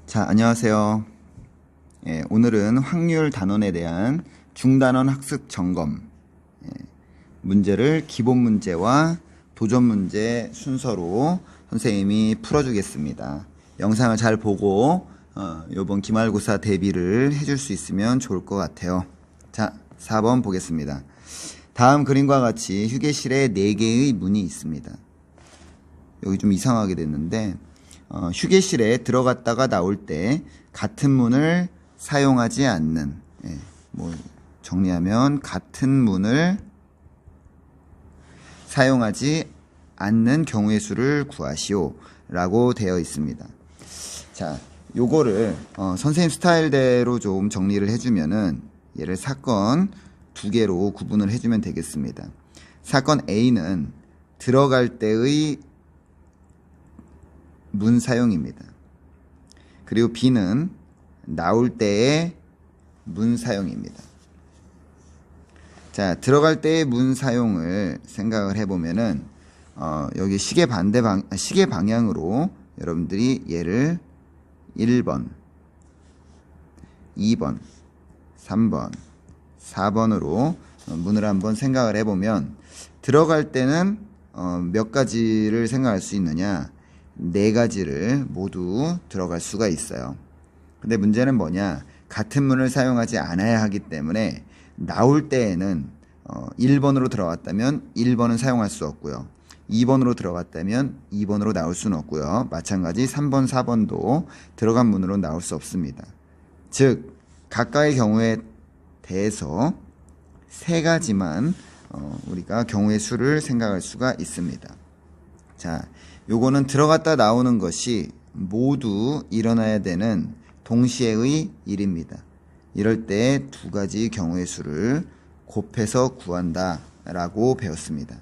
자, 안녕하세요. 오늘은 확률 단원에 대한 중단원 학습 점검 문제를 기본 문제와 도전 문제 순서로 선생님이 풀어주겠습니다. 영상을 잘 보고 이번 기말고사 대비를 해줄 수 있으면 좋을 것 같아요. 자, 4번 보겠습니다. 다음 그림과 같이 휴게실에 4개의 문이 있습니다. 여기 좀 이상하게 됐는데 휴게실에 들어갔다가 나올 때 같은 문을 사용하지 않는, 정리하면 같은 문을 사용하지 않는 경우의 수를 구하시오 라고 되어 있습니다. 자, 요거를 선생님 스타일대로 좀 정리를 해주면은 얘를 사건 2개로 구분을 해주면 되겠습니다. 사건 A는 들어갈 때의 문 사용입니다. 그리고 B는 나올 때의 문 사용입니다. 자, 들어갈 때의 문 사용을 생각을 해보면은 여기 시계 방향으로 여러분들이 얘를 1번, 2번, 3번, 4번으로 문을 한번 생각을 해보면 들어갈 때는 몇 가지를 생각할 수 있느냐? 4가지를 모두 들어갈 수가 있어요. 근데 문제는 뭐냐? 같은 문을 사용하지 않아야 하기 때문에 나올 때에는 1번으로 들어갔다면 1번은 사용할 수 없고요. 2번으로 들어갔다면 2번으로 나올 수는 없고요. 마찬가지 3번, 4번도 들어간 문으로 나올 수 없습니다. 즉 각각의 경우에 대해서 3가지만 우리가 경우의 수를 생각할 수가 있습니다. 자, 요거는 들어갔다 나오는 것이 모두 일어나야 되는 동시에의 일입니다. 이럴 때 2가지 경우의 수를 곱해서 구한다 라고 배웠습니다.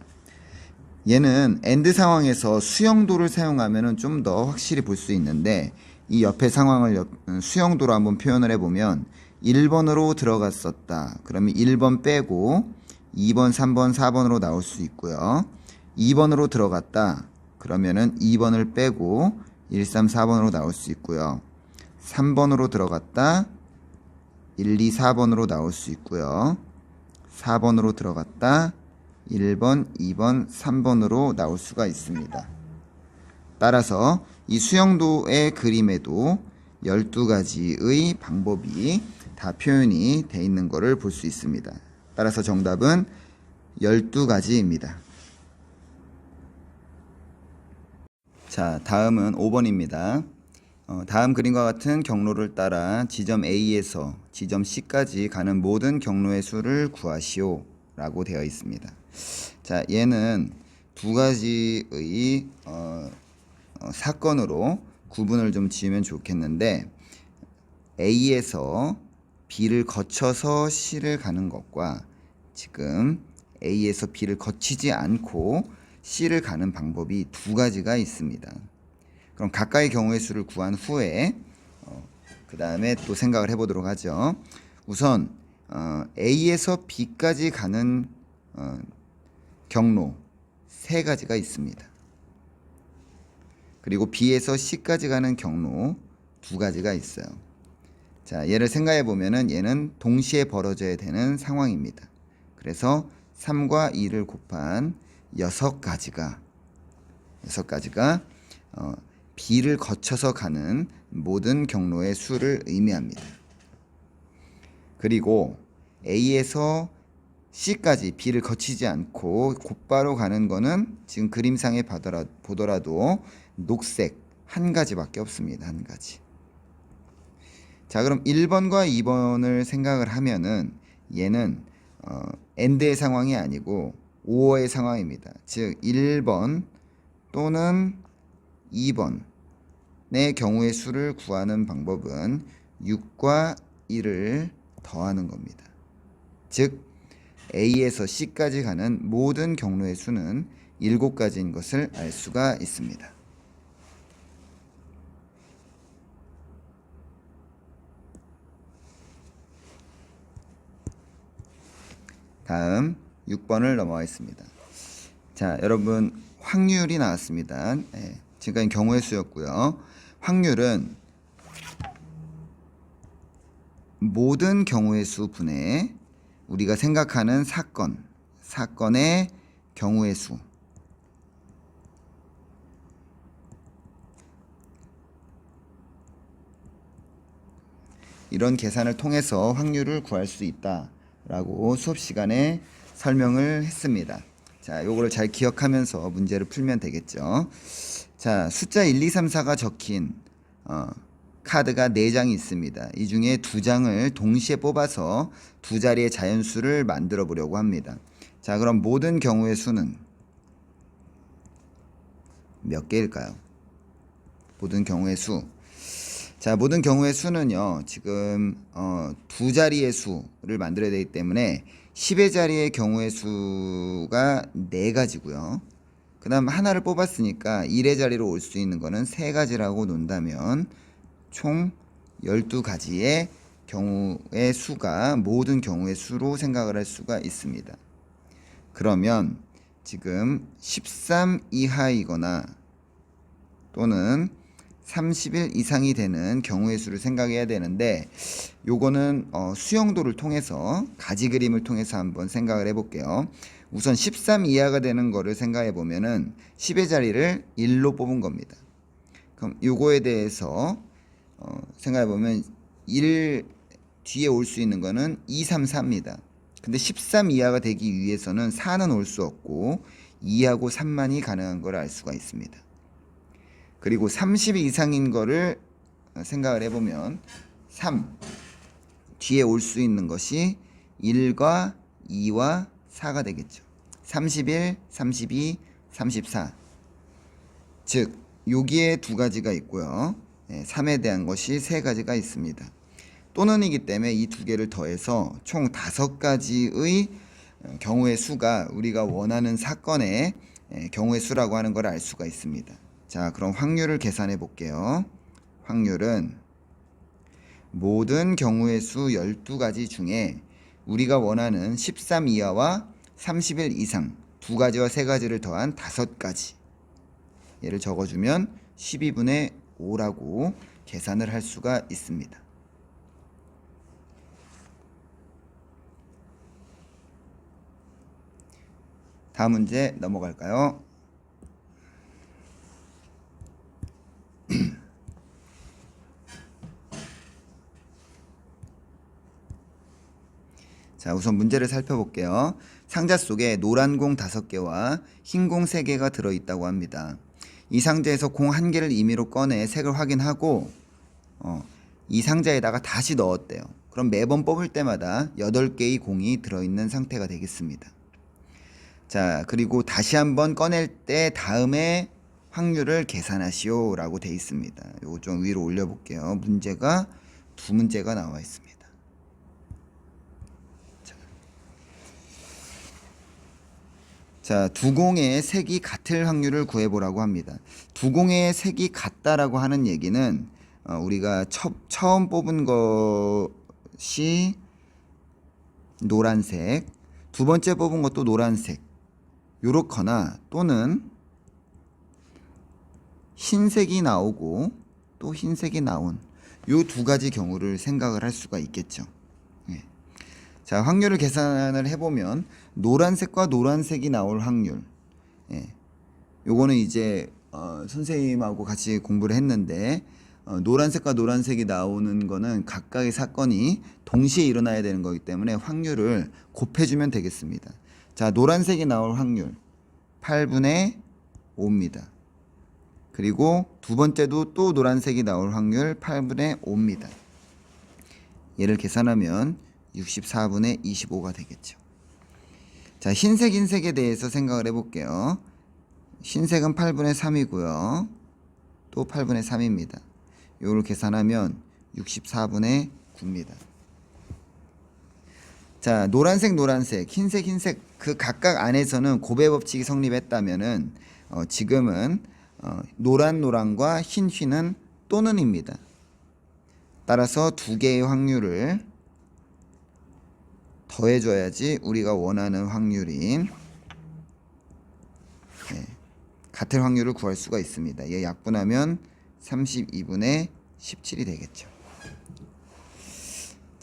얘는 AND 상황에서 수영도를 사용하면 좀 더 확실히 볼 수 있는데 이 옆에 상황을 수영도로 한번 표현을 해보면 1번으로 들어갔었다. 그러면 1번 빼고 2번, 3번, 4번으로 나올 수 있고요. 2번으로 들어갔다. 그러면은 2번을 빼고 1, 3, 4번으로 나올 수 있고요. 3번으로 들어갔다. 1, 2, 4번으로 나올 수 있고요. 4번으로 들어갔다. 1번, 2번, 3번으로 나올 수가 있습니다. 따라서 이 수영도의 그림에도 12가지의 방법이 다 표현이 되어 있는 것을 볼 수 있습니다. 따라서 정답은 12가지입니다. 자, 다음은 5번입니다. 다음 그림과 같은 경로를 따라 지점 A에서 지점 C까지 가는 모든 경로의 수를 구하시오 라고 되어 있습니다. 자, 얘는 2가지의 사건으로 구분을 좀 지으면 좋겠는데 A에서 B를 거쳐서 C를 가는 것과 지금 A에서 B를 거치지 않고 C를 가는 방법이 2가지가 있습니다. 그럼 각각의 경우의 수를 구한 후에 그 다음에 또 생각을 해보도록 하죠. 우선 A에서 B까지 가는 경로 3가지가 있습니다. 그리고 B에서 C까지 가는 경로 2가지가 있어요. 자, 얘를 생각해 보면은 얘는 동시에 벌어져야 되는 상황입니다. 그래서 3과 2를 곱한 6가지가 B를 거쳐서 가는 모든 경로의 수를 의미합니다. 그리고 A에서 C까지 B를 거치지 않고 곧바로 가는 거는 지금 그림상에 보더라도 녹색 1가지밖에 없습니다. 1가지. 자, 그럼 1번과 2번을 생각을 하면은 얘는 AND의 상황이 아니고 OR의 상황입니다. 즉 1번 또는 2번의 경우의 수를 구하는 방법은 6과 1을 더하는 겁니다. 즉 A에서 C까지 가는 모든 경로의 수는 7가지인 것을 알 수가 있습니다. 다음 6번을 넘어가겠습니다. 자, 여러분 확률이 나왔습니다. 지금까지 경우의 수였고요. 확률은 모든 경우의 수 분의 우리가 생각하는 사건의 경우의 수. 이런 계산을 통해서 확률을 구할 수 있다라고 수업 시간에 설명을 했습니다. 자, 요거를 잘 기억하면서 문제를 풀면 되겠죠. 자, 숫자 1, 2, 3, 4가 적힌 카드가 4장이 있습니다. 이 중에 2장을 동시에 뽑아서 두 자리의 자연수를 만들어 보려고 합니다. 자, 그럼 모든 경우의 수는 몇 개일까요? 모든 경우의 수. 자, 모든 경우의 수는요, 지금 두 자리의 수를 만들어야 되기 때문에 10의 자리의 경우의 수가 4가지고요. 그 다음 하나를 뽑았으니까 1의 자리로 올 수 있는 거는 3가지라고 논다면 총 12가지의 경우의 수가 모든 경우의 수로 생각을 할 수가 있습니다. 그러면 지금 13 이하이거나 또는 30일 이상이 되는 경우의 수를 생각해야 되는데, 요거는 수영도를 통해서 가지 그림을 통해서 한번 생각을 해볼게요. 우선 13 이하가 되는 거를 생각해 보면은 10의 자리를 1로 뽑은 겁니다. 그럼 요거에 대해서 생각해 보면 1 뒤에 올 수 있는 거는 2, 3, 4입니다. 근데 13 이하가 되기 위해서는 4는 올 수 없고 2하고 3만이 가능한 걸 알 수가 있습니다. 그리고 30 이상인 거를 생각을 해보면 3 뒤에 올 수 있는 것이 1과 2와 4가 되겠죠. 31, 32, 34. 즉 여기에 2가지가 있고요. 3에 대한 것이 3가지가 있습니다. 또는이기 때문에 이 2개를 더해서 총 5가지의 경우의 수가 우리가 원하는 사건의 경우의 수라고 하는 걸 알 수가 있습니다. 자, 그럼 확률을 계산해 볼게요. 확률은 모든 경우의 수 12가지 중에 우리가 원하는 13 이하와 30일 이상 2가지와 3가지를 더한 5가지, 얘를 적어주면 12분의 5라고 계산을 할 수가 있습니다. 다음 문제 넘어갈까요? 자, 우선 문제를 살펴볼게요. 상자 속에 노란 공 5개와 흰 공 3개가 들어있다고 합니다. 이 상자에서 공 1개를 임의로 꺼내 색을 확인하고 이 상자에다가 다시 넣었대요. 그럼 매번 뽑을 때마다 8개의 공이 들어있는 상태가 되겠습니다. 자, 그리고 다시 한번 꺼낼 때 다음에 확률을 계산하시오 라고 되어 있습니다. 요거 좀 위로 올려볼게요. 문제가 2문제가 나와 있습니다. 자, 두 공의 색이 같을 확률을 구해보라고 합니다. 두 공의 색이 같다라고 하는 얘기는 우리가 처음 뽑은 것이 노란색, 두 번째 뽑은 것도 노란색, 요렇거나 또는 흰색이 나오고 또 흰색이 나온 요 2가지 경우를 생각을 할 수가 있겠죠. 자, 확률을 계산을 해보면 노란색과 노란색이 나올 확률, 요거는 이제 선생님하고 같이 공부를 했는데 노란색과 노란색이 나오는 거는 각각의 사건이 동시에 일어나야 되는 거기 때문에 확률을 곱해주면 되겠습니다. 자, 노란색이 나올 확률 8분의 5입니다. 그리고 두 번째도 또 노란색이 나올 확률 8분의 5입니다. 얘를 계산하면 64분의 25가 되겠죠. 자, 흰색에 대해서 생각을 해볼게요. 흰색은 8분의 3이고요. 또 8분의 3입니다. 요걸 계산하면 64분의 9입니다. 자, 노란색, 흰색 그 각각 안에서는 곱의 법칙이 성립했다면은 지금은 노란과 흰은 또는입니다. 따라서 2개의 확률을 더해줘야지 우리가 원하는 확률인 같을 확률을 구할 수가 있습니다. 얘 약분하면 32분의 17이 되겠죠.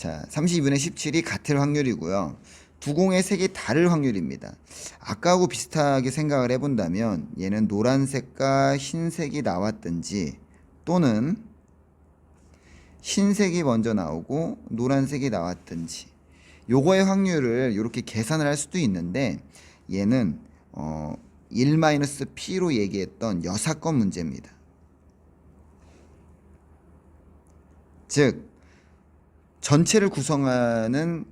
자, 32분의 17이 같을 확률이고요. 두 공의 색이 다를 확률입니다. 아까하고 비슷하게 생각을 해본다면 얘는 노란색과 흰색이 나왔든지 또는 흰색이 먼저 나오고 노란색이 나왔든지 요거의 확률을 이렇게 계산을 할 수도 있는데 얘는 1-P로 얘기했던 여사건 문제입니다. 즉 전체를 구성하는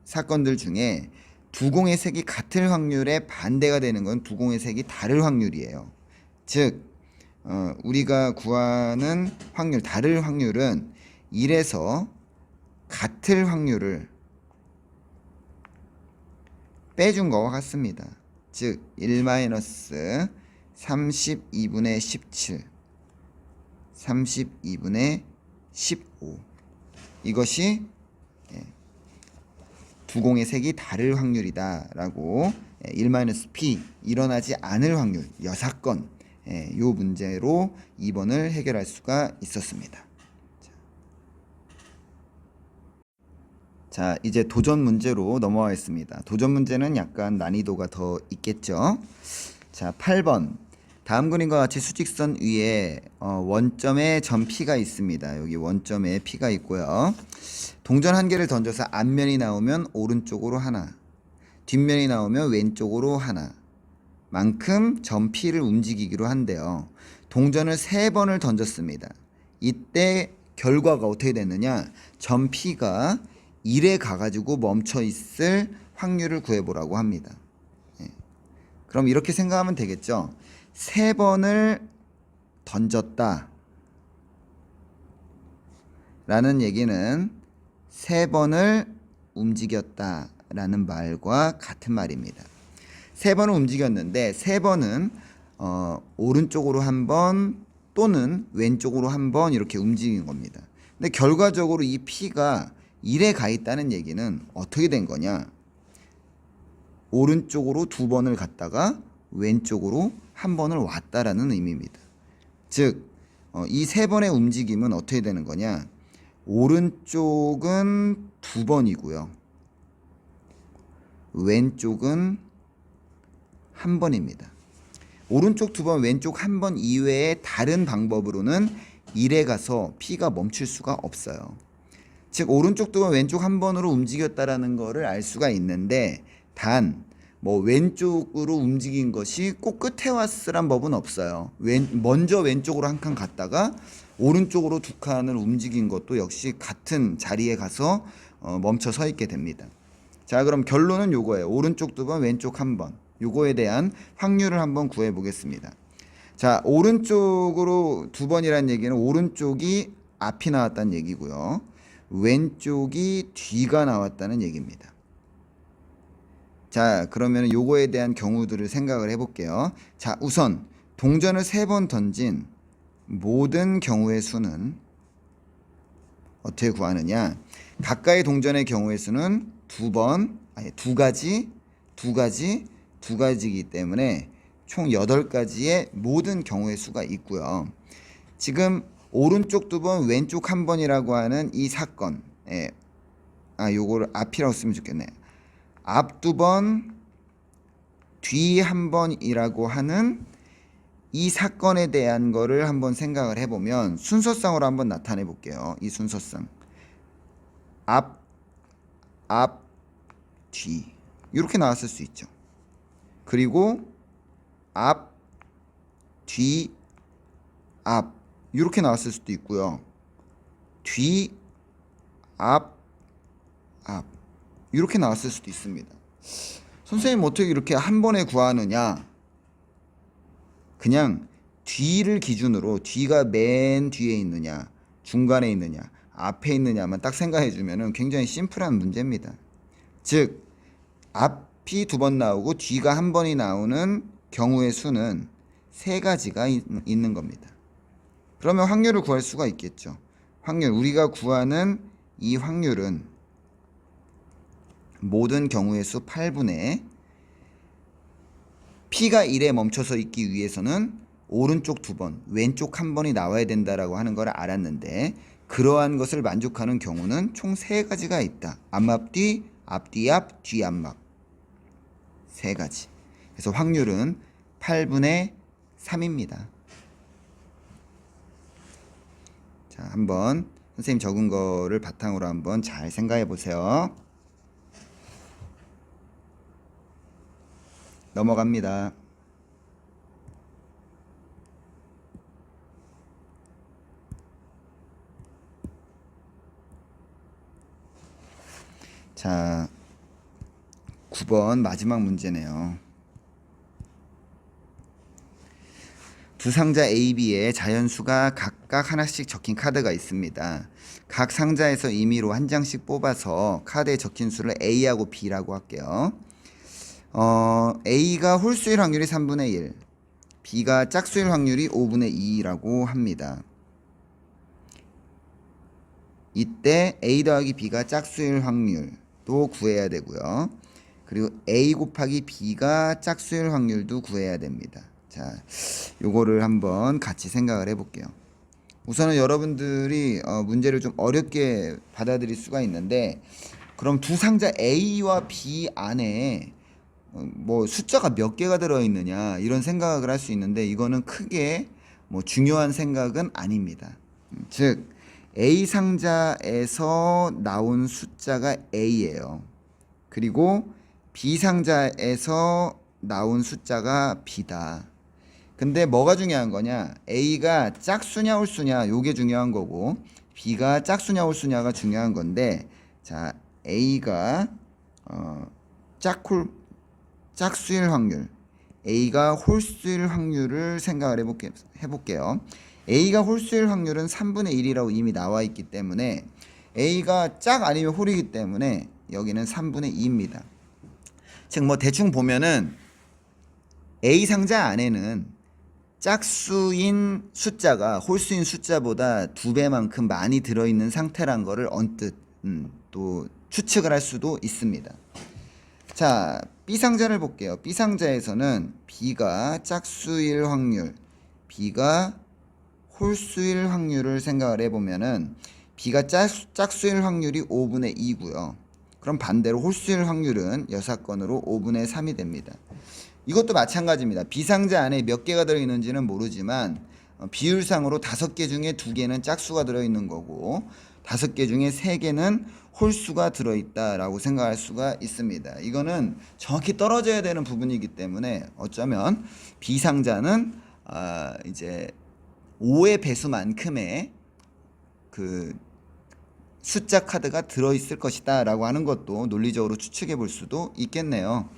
사건들 중에 두 공의 색이 같을 확률에 반대가 되는 건 두 공의 색이 다를 확률이에요. 즉 우리가 구하는 확률, 다를 확률은 1에서 같을 확률을 빼준 것과 같습니다. 즉 1-32분의 17 32분의 15 이것이 두 공의 색이 다를 확률이다 라고 1-P 일어나지 않을 확률 여사건 요 문제로 2번을 해결할 수가 있었습니다. 자, 이제 도전 문제로 넘어가겠습니다. 도전 문제는 약간 난이도가 더 있겠죠. 자, 8번. 다음 그림과 같이 수직선 위에 원점에 점 P가 있습니다. 여기 원점에 P가 있고요. 동전 한 개를 던져서 앞면이 나오면 오른쪽으로 하나, 뒷면이 나오면 왼쪽으로 하나 만큼 점 P를 움직이기로 한대요. 동전을 3번을 던졌습니다. 이때 결과가 어떻게 됐느냐? 점 P가 1에 가가지고 멈춰 있을 확률을 구해보라고 합니다. 그럼 이렇게 생각하면 되겠죠. 3번을 던졌다 라는 얘기는 3번을 움직였다 라는 말과 같은 말입니다. 3번을 움직였는데 3번은 오른쪽으로 한 번 또는 왼쪽으로 한 번 이렇게 움직인 겁니다. 근데 결과적으로 이 P가 1에 가 있다는 얘기는 어떻게 된 거냐? 오른쪽으로 2번을 갔다가 왼쪽으로 한 번을 왔다라는 의미입니다. 즉, 이 3번의 움직임은 어떻게 되는 거냐? 오른쪽은 2번이고요. 왼쪽은 1번입니다. 오른쪽 2번, 왼쪽 1번 이외에 다른 방법으로는 1에 가서 P가 멈출 수가 없어요. 즉 오른쪽 2번, 왼쪽 1번으로 움직였다라는 거를 알 수가 있는데 단 왼쪽으로 움직인 것이 꼭 끝에 왔으란 법은 없어요. 먼저 왼쪽으로 한 칸 갔다가 오른쪽으로 2칸을 움직인 것도 역시 같은 자리에 가서 멈춰 서 있게 됩니다. 자, 그럼 결론은 요거예요. 오른쪽 2번, 왼쪽 1번. 요거에 대한 확률을 한번 구해 보겠습니다. 자, 오른쪽으로 2번이라는 얘기는 오른쪽이 앞이 나왔다는 얘기고요. 왼쪽이 뒤가 나왔다는 얘기입니다. 자, 그러면 요거에 대한 경우들을 생각을 해볼게요. 자, 우선 동전을 3번 던진 모든 경우의 수는 어떻게 구하느냐? 가까이 동전의 경우의 수는 두 가지이기 때문에 총 8가지의 모든 경우의 수가 있고요. 지금 오른쪽 2번, 왼쪽 1번이라고 하는 이 사건, 요거를 앞이라고 쓰면 좋겠네. 앞 2번, 뒤 1번이라고 하는 이 사건에 대한 거를 한번 생각을 해보면 순서상으로 한번 나타내 볼게요. 이 순서상. 앞, 뒤. 이렇게 나왔을 수 있죠. 그리고 앞, 뒤, 앞. 이렇게 나왔을 수도 있고요. 뒤, 앞. 이렇게 나왔을 수도 있습니다. 선생님 어떻게 이렇게 한 번에 구하느냐? 그냥 뒤를 기준으로 뒤가 맨 뒤에 있느냐, 중간에 있느냐, 앞에 있느냐만 딱 생각해 주면은 굉장히 심플한 문제입니다. 즉 앞이 2번 나오고 뒤가 1번이 나오는 경우의 수는 3가지가 있는 겁니다. 그러면 확률을 구할 수가 있겠죠. 확률, 우리가 구하는 이 확률은 모든 경우의 수 8분의 P가 1에 멈춰서 있기 위해서는 오른쪽 2번, 왼쪽 1번이 나와야 된다라고 하는 걸 알았는데 그러한 것을 만족하는 경우는 총 3가지가 있다. 앞뒤, 앞뒤앞, 뒤앞. 3가지. 그래서 확률은 8분의 3입니다. 자, 한번 선생님 적은 거를 바탕으로 한번 잘 생각해 보세요. 넘어갑니다. 자, 9번 마지막 문제네요. 두 상자 A, B에 자연수가 각각 하나씩 적힌 카드가 있습니다. 각 상자에서 임의로 한 장씩 뽑아서 카드에 적힌 수를 A하고 B라고 할게요. A가 홀수일 확률이 3분의 1, B가 짝수일 확률이 5분의 2라고 합니다. 이때 A 더하기 B가 짝수일 확률도 구해야 되고요. 그리고 A 곱하기 B가 짝수일 확률도 구해야 됩니다. 자, 요거를 한번 같이 생각을 해볼게요. 우선은 여러분들이 문제를 좀 어렵게 받아들일 수가 있는데, 그럼 두 상자 A와 B 안에 뭐 숫자가 몇 개가 들어있느냐 이런 생각을 할 수 있는데, 이거는 크게 뭐 중요한 생각은 아닙니다. 즉 A 상자에서 나온 숫자가 A예요. 그리고 B 상자에서 나온 숫자가 B다. 근데 뭐가 중요한 거냐? A가 짝수냐 홀수냐 요게 중요한 거고, B가 짝수냐 홀수냐가 중요한 건데, 자, A가 짝수일 확률, A가 홀수일 확률을 생각을 해볼게요. A가 홀수일 확률은 3분의 1이라고 이미 나와 있기 때문에 A가 짝 아니면 홀이기 때문에 여기는 3분의 2입니다. 즉 뭐 대충 보면은 A 상자 안에는 짝수인 숫자가 홀수인 숫자보다 2배만큼 많이 들어있는 상태란 거를 언뜻 또 추측을 할 수도 있습니다. 자, B 상자를 볼게요. B 상자에서는 B가 짝수일 확률, B가 홀수일 확률을 생각을 해보면은 B가 짝수일 확률이 5분의 2고요. 그럼 반대로 홀수일 확률은 여사건으로 5분의 3이 됩니다. 이것도 마찬가지입니다. B 상자 안에 몇 개가 들어있는지는 모르지만 비율상으로 5개 중에 2개는 짝수가 들어있는 거고 5개 중에 3개는 홀수가 들어있다라고 생각할 수가 있습니다. 이거는 정확히 떨어져야 되는 부분이기 때문에 어쩌면 B 상자는 이제 5의 배수만큼의 그 숫자 카드가 들어있을 것이다 라고 하는 것도 논리적으로 추측해 볼 수도 있겠네요.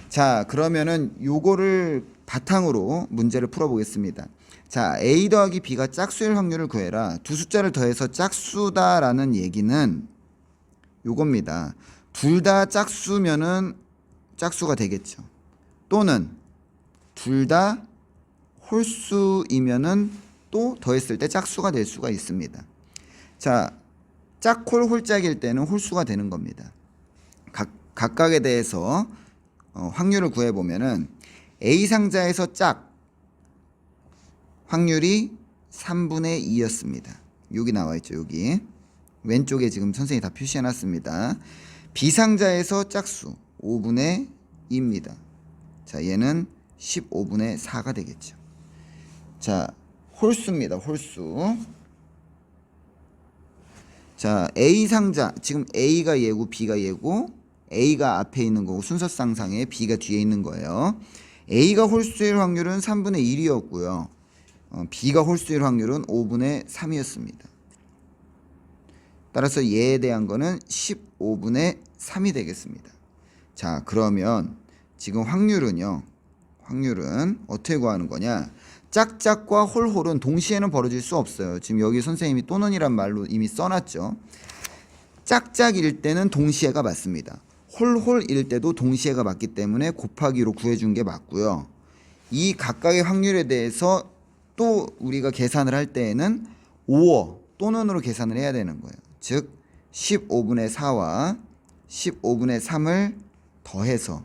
자, 그러면은 요거를 바탕으로 문제를 풀어보겠습니다. 자, A 더하기 B가 짝수일 확률을 구해라. 두 숫자를 더해서 짝수다라는 얘기는 요겁니다. 둘 다 짝수면은 짝수가 되겠죠. 또는 둘 다 홀수이면은 또 더했을 때 짝수가 될 수가 있습니다. 자, 짝홀 홀짝일 때는 홀수가 되는 겁니다. 각각에 대해서 확률을 구해보면은 A 상자에서 짝 확률이 3분의 2였습니다. 여기 나와있죠. 여기 왼쪽에 지금 선생님이 다 표시해놨습니다. B 상자에서 짝수 5분의 2입니다. 자, 얘는 15분의 4가 되겠죠. 자, 홀수입니다. 홀수. 자, A 상자, 지금 A가 얘고 B가 얘고, A가 앞에 있는 거고 순서상상에 B가 뒤에 있는 거예요. A가 홀수일 확률은 3분의 1이었고요. B가 홀수일 확률은 5분의 3이었습니다. 따라서 얘에 대한 거는 15분의 3이 되겠습니다. 자, 그러면 지금 확률은 어떻게 구하는 거냐? 짝짝과 홀홀은 동시에는 벌어질 수 없어요. 지금 여기 선생님이 또는이란 말로 이미 써놨죠. 짝짝일 때는 동시에가 맞습니다. 홀홀일 때도 동시에가 맞기 때문에 곱하기로 구해준 게 맞고요. 이 각각의 확률에 대해서 또 우리가 계산을 할 때에는 5어 또는으로 계산을 해야 되는 거예요. 즉 15분의 4와 15분의 3을 더해서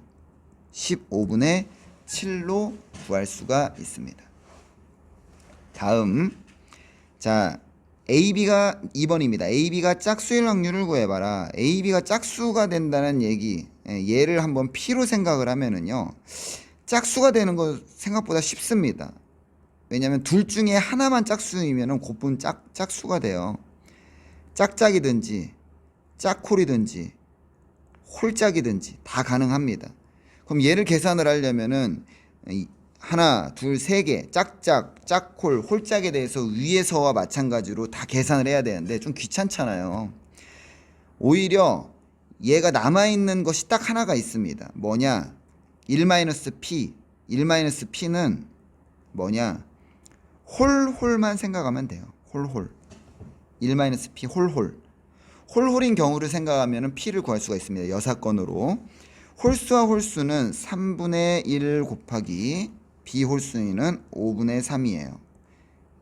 15분의 7로 구할 수가 있습니다. 다음, 자, AB가 2번입니다. AB가 짝수일 확률을 구해봐라. AB가 짝수가 된다는 얘기, 얘를 한번 P로 생각을 하면은요, 짝수가 되는 거 생각보다 쉽습니다. 왜냐면 둘 중에 하나만 짝수이면은 곧분 짝수가 돼요. 짝짝이든지 짝콜이든지 홀짝이든지 다 가능합니다. 그럼 얘를 계산을 하려면은 하나, 둘, 세 개, 짝짝, 짝콜, 홀짝에 대해서 위에서와 마찬가지로 다 계산을 해야 되는데 좀 귀찮잖아요. 오히려 얘가 남아있는 것이 딱 하나가 있습니다. 뭐냐? 1-P. 1-P는 뭐냐? 홀홀만 생각하면 돼요. 홀홀. 1-P 홀홀. 홀홀인 경우를 생각하면 P를 구할 수가 있습니다. 여사건으로. 홀수와 홀수는 3분의 1 곱하기 비홀수는 5분의 3이에요.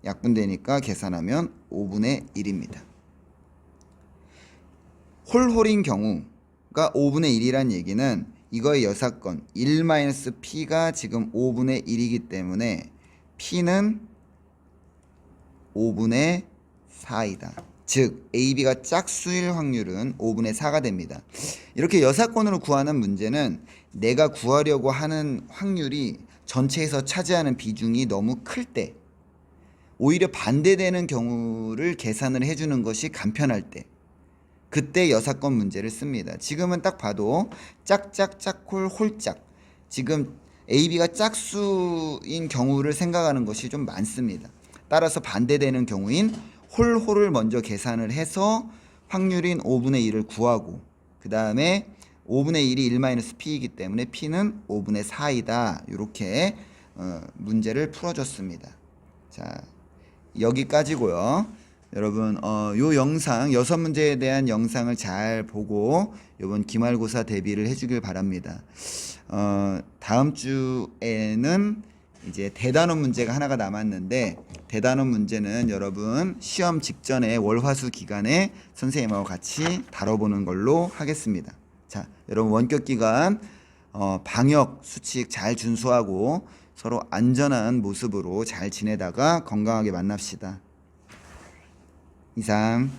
약분되니까 계산하면 5분의 1입니다. 홀홀인 경우가 5분의 1이란 얘기는 이거의 여사건 1-P가 지금 5분의 1이기 때문에 P는 5분의 4이다. 즉 AB가 짝수일 확률은 5분의 4가 됩니다. 이렇게 여사건으로 구하는 문제는 내가 구하려고 하는 확률이 전체에서 차지하는 비중이 너무 클 때, 오히려 반대되는 경우를 계산을 해주는 것이 간편할 때, 그때 여사건 문제를 씁니다. 지금은 딱 봐도 짝짝, 짝콜, 홀짝, 지금 AB가 짝수인 경우를 생각하는 것이 좀 많습니다. 따라서 반대되는 경우인 홀홀을 먼저 계산을 해서 확률인 5분의 1을 구하고, 그 다음에 5분의 1이 1-P이기 때문에 P는 5분의 4이다. 이렇게 문제를 풀어줬습니다. 자, 여기까지고요. 여러분 요 영상 6문제에 대한 영상을 잘 보고 이번 기말고사 대비를 해주길 바랍니다. 다음 주에는 이제 대단원 문제가 하나가 남았는데, 대단원 문제는 여러분 시험 직전에 월화수 기간에 선생님하고 같이 다뤄보는 걸로 하겠습니다. 자, 여러분 원격 기간 방역 수칙 잘 준수하고 서로 안전한 모습으로 잘 지내다가 건강하게 만납시다. 이상.